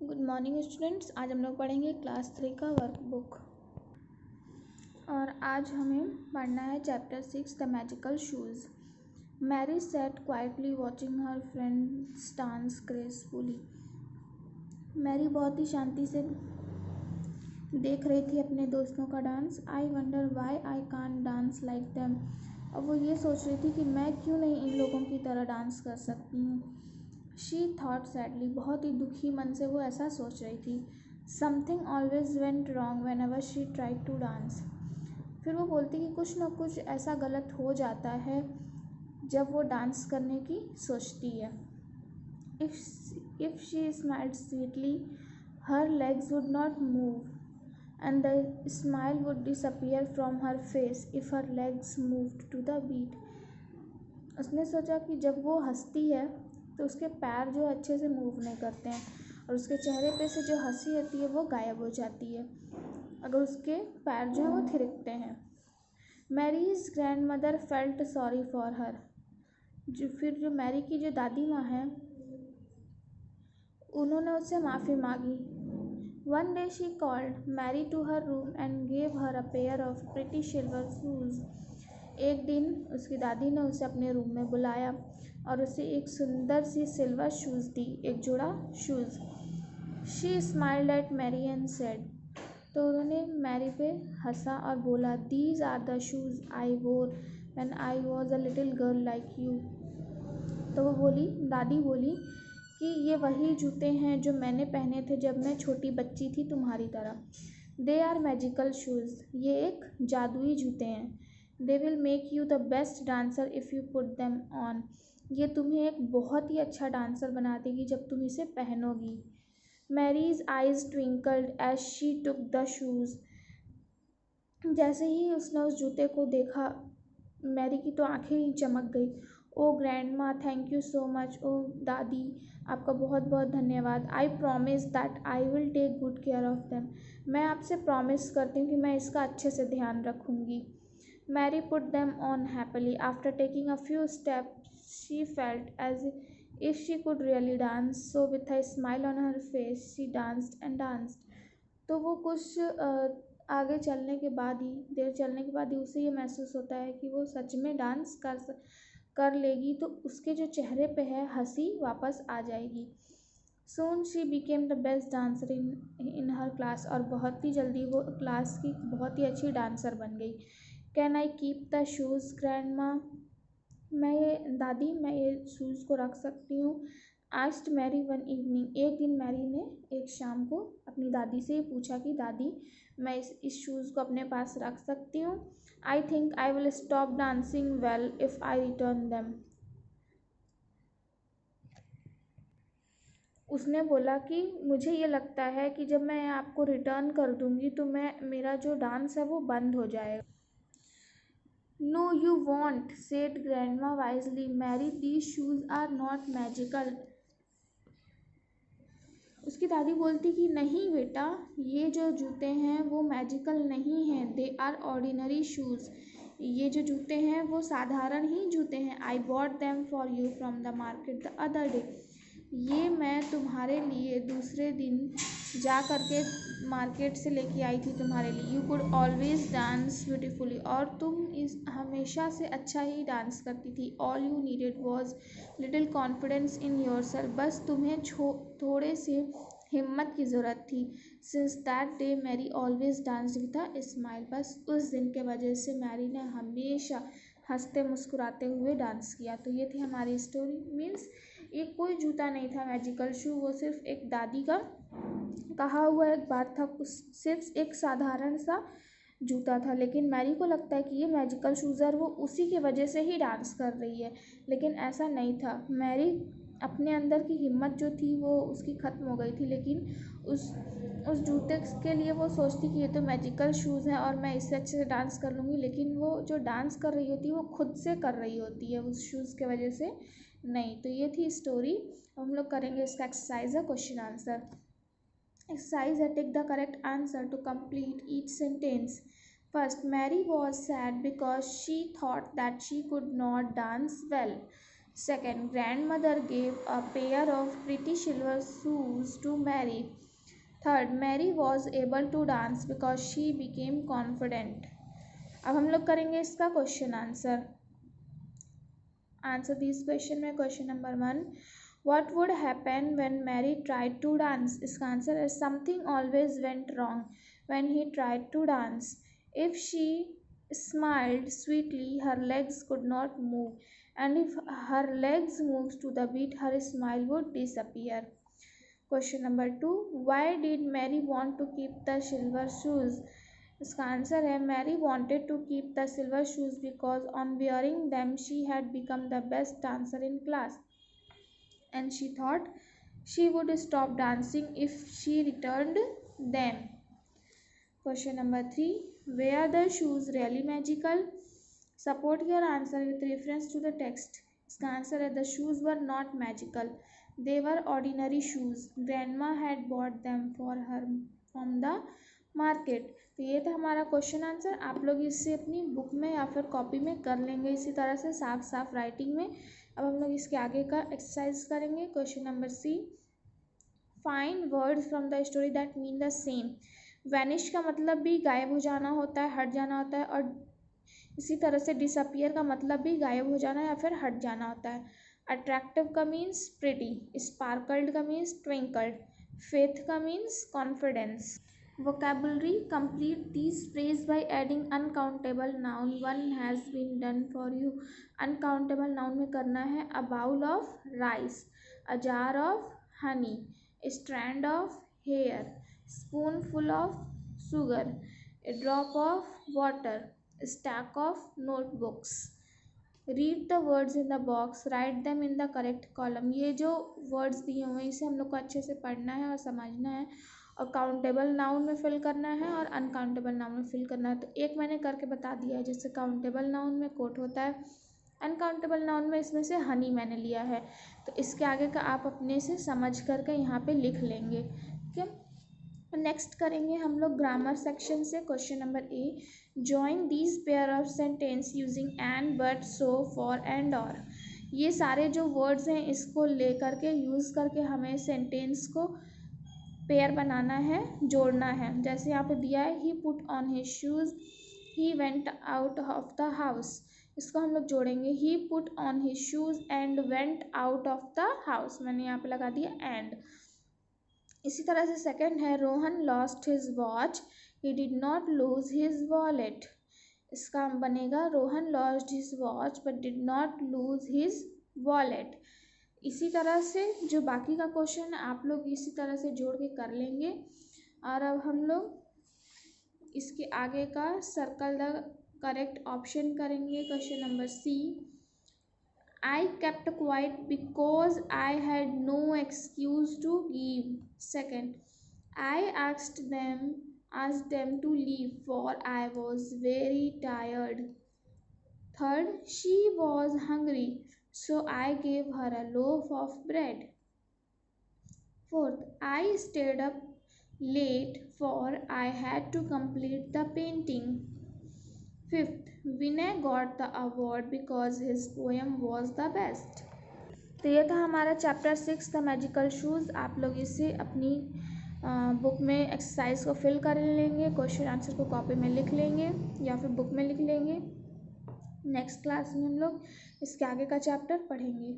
Good morning students. आज हम लोग पढ़ेंगे क्लास 3 का वर्कबुक और आज हमें पढ़ना है chapter 6 the magical shoes. Mary sat quietly watching her friends dance gracefully. Mary बहुत ही शांति से देख रही थी अपने दोस्तों का dance. I wonder why I can't dance like them. अब वो ये सोच रही थी कि मैं क्यों नहीं इन लोगों की तरह डांस कर सकती हूँ। शी थॉट सैडली, बहुत ही दुखी मन से वो ऐसा सोच रही थी। Something always went wrong whenever she tried to dance. फिर वो बोलती कि कुछ न कुछ ऐसा गलत हो जाता है जब वो डांस करने की सोचती है। If she smiled sweetly her legs would not move and the smile would disappear from her face if her legs moved to the beat. उसने सोचा कि जब वो हंसती है तो उसके पैर जो अच्छे से मूव नहीं करते हैं और उसके चेहरे पे से जो हंसी आती है वो गायब हो जाती है अगर उसके पैर जो है वो थिरकते हैं। Mary's grandmother felt sorry for her. जो मैरी की जो दादी माँ हैं उन्होंने उससे माफ़ी मांगी। One day she called Mary to her room and gave her a pair of pretty silver shoes. एक दिन उसकी दादी ने उसे अपने रूम में बुलाया और उसे एक सुंदर सी सिल्वर शूज़ दी, एक जोड़ा shoes. She smiled at Mary and said, तो उन्होंने मैरी पे हंसा और बोला, These are the shoes I wore when I was a little girl like you. तो दादी बोली कि ये वही जूते हैं जो मैंने पहने थे जब मैं छोटी बच्ची थी तुम्हारी तरह। दे आर मैजिकल शूज़, ये एक जादुई जूते हैं। They will make you the best dancer if you put them on. ये तुम्हें एक बहुत ही अच्छा डांसर बना देगी जब तुम इसे पहनोगी। Mary's eyes twinkled as she took the shoes. जैसे ही उसने उस जूते को देखा मैरी की तो आंखें ही चमक गई। ओ ग्रैंड माँ, थैंक यू सो मच। ओ दादी, आपका बहुत बहुत धन्यवाद। I promise that I will take good care of them. मैं आपसे प्रॉमिस करती हूँ कि मैं इसका अच्छे से ध्यान रखूँगी। Mary put them on happily. After taking a few steps she felt as if she could really dance, so with a smile on her face she danced and danced. तो वो कुछ आगे देर चलने के बाद ही उसे ये महसूस होता है कि वो सच में डांस कर लेगी तो उसके जो चेहरे पे है हंसी वापस आ जाएगी। Soon she became the best dancer in her class और बहुत ही जल्दी वो क्लास की बहुत ही अच्छी डांसर बन गई। Can I keep the shoes, grandma? मैं ये शूज़ को रख सकती हूँ? Asked Mary one evening. एक दिन मैरी ने एक शाम को अपनी दादी से पूछा कि दादी, मैं इस शूज़ को अपने पास रख सकती हूँ? I think I will stop dancing well if I return them. उसने बोला कि मुझे ये लगता है कि जब मैं आपको रिटर्न कर दूँगी तो मेरा जो डांस है वो बंद हो जाएगा। No, you won't, said grandma wisely. Mary, these shoes are not magical. उसकी दादी बोलती कि नहीं बेटा, ये जो जूते हैं वो मैजिकल नहीं हैं। They are ordinary shoes. ये जो जूते हैं वो साधारण ही जूते हैं। I bought them for you from the market the other day. ये मैं तुम्हारे लिए दूसरे दिन जा कर के मार्केट से लेके आई थी तुम्हारे लिए। You could always dance beautifully, और तुम हमेशा से अच्छा ही डांस करती थी। All you needed was little confidence in yourself. बस तुम्हें थोड़े से हिम्मत की ज़रूरत थी। Since that day Mary always dance with a smile. बस उस दिन के वजह से मैरी ने हमेशा हंसते मुस्कुराते हुए डांस किया। तो ये थी हमारी स्टोरी। मीन्स ये कोई जूता नहीं था मैजिकल शू, वो सिर्फ एक दादी का कहा हुआ एक बात था। सिर्फ एक साधारण सा जूता था, लेकिन मैरी को लगता है कि ये मैजिकल शूज़ है, वो उसी की वजह से ही डांस कर रही है, लेकिन ऐसा नहीं था। मैरी अपने अंदर की हिम्मत जो थी वो उसकी ख़त्म हो गई थी, लेकिन उस जूते के लिए वो सोचती कि ये तो मैजिकल शूज़ हैं और मैं इससे अच्छे से डांस कर लूँगी, लेकिन वो जो डांस कर रही होती है वो खुद से कर रही होती है, उस शूज़ के वजह से नहीं। तो ये थी स्टोरी। हम लोग करेंगे इसका एक्सरसाइज है question answer. Exercise and take the correct answer to complete each sentence. First, Mary was sad because she thought that she could not dance well. Second, grandmother gave a pair of pretty silver shoes to Mary. Third, Mary was able to dance because she became confident. अब हम लोग करेंगे इसका question answer. Answer these question में. Question number 1, what would happen when Mary tried to dance? इसका answer है something always went wrong when he tried to dance. If she smiled sweetly, her legs could not move, and if her legs moved to the beat, her smile would disappear. Question number 2, why did Mary want to keep the silver shoes? इसका answer है Mary wanted to keep the silver shoes because on wearing them she had become the best dancer in class, and she thought she would stop dancing if she returned them. Question number 3, were the shoes really magical? Support your answer with reference to the text. इसका answer है the shoes were not magical. They were ordinary shoes. Grandma had bought them for her from the market. तो ये था हमारा question answer. आप लोग इससे अपनी बुक में या फिर कॉपी में कर लेंगे इसी तरह से साफ साफ राइटिंग में. अब हम लोग इसके आगे का एक्सरसाइज करेंगे. Question number C, find words from the story that mean the same. Vanish का मतलब भी गायब हो जाना होता है, हट जाना होता है, और इसी तरह से डिसअपियर का मतलब भी गायब हो जाना या फिर हट जाना होता है. अट्रैक्टिव का मीन्स प्रिटी, स्पार्कल्ड का मीन्स ट्विंकल्ड, फेथ का means confidence. Vocabulary, complete these phrases by adding uncountable noun. One has been done for you. Uncountable noun में करना है a bowl of rice, a jar of honey, a strand of hair, spoonful of sugar, a drop of water, a stack of notebooks. Read the words in the box, write them in the correct column. ये जो words दिए हुए हैं इसे हम लोग को अच्छे से पढ़ना है और समझना है, और काउंटेबल नाउन में फिल करना है और अनकाउंटेबल नाउन में फिल करना है. तो एक मैंने करके बता दिया है, जैसे काउंटेबल नाउन में कोट होता है, अनकाउंटेबल नाउन में इसमें से हनी मैंने लिया है. तो इसके आगे का आप अपने से समझ करके यहाँ पे लिख लेंगे. ठीक है, नेक्स्ट करेंगे हम लोग ग्रामर सेक्शन से. Question number A, join these pair of sentence using and, but, so, for, and, और. ये सारे जो वर्ड्स हैं इसको ले करके यूज़ करके हमें सेंटेंस को पेयर बनाना है, जोड़ना है. जैसे यहाँ पे दिया है he put on his shoes, he went out of the house. इसको हम लोग जोड़ेंगे he put on his shoes and went out of the house. मैंने यहाँ पे लगा दिया एंड. इसी तरह से सेकंड है Rohan lost his watch, he did not lose his wallet. इसका बनेगा Rohan lost his watch but did not lose his wallet. इसी तरह से जो बाकी का क्वेश्चन आप लोग इसी तरह से जोड़ के कर लेंगे. और अब हम लोग इसके आगे का सर्कल द करेक्ट ऑप्शन करेंगे. Question number C, I kept quiet because I had no excuse to give. Second, I asked them to leave for I was very tired. Third, she was hungry, so I gave her a loaf of bread. Fourth, I stayed up late for I had to complete the painting. Fifth, Vinay got the award because his poem was the best. तो ये था हमारा chapter 6 the magical shoes. आप लोग इसे अपनी book में exercise को फिल कर लेंगे, क्वेश्चन आंसर को कॉपी में लिख लेंगे या फिर बुक में लिख लेंगे. नेक्स्ट क्लास में हम लोग इसके आगे का चैप्टर पढ़ेंगे.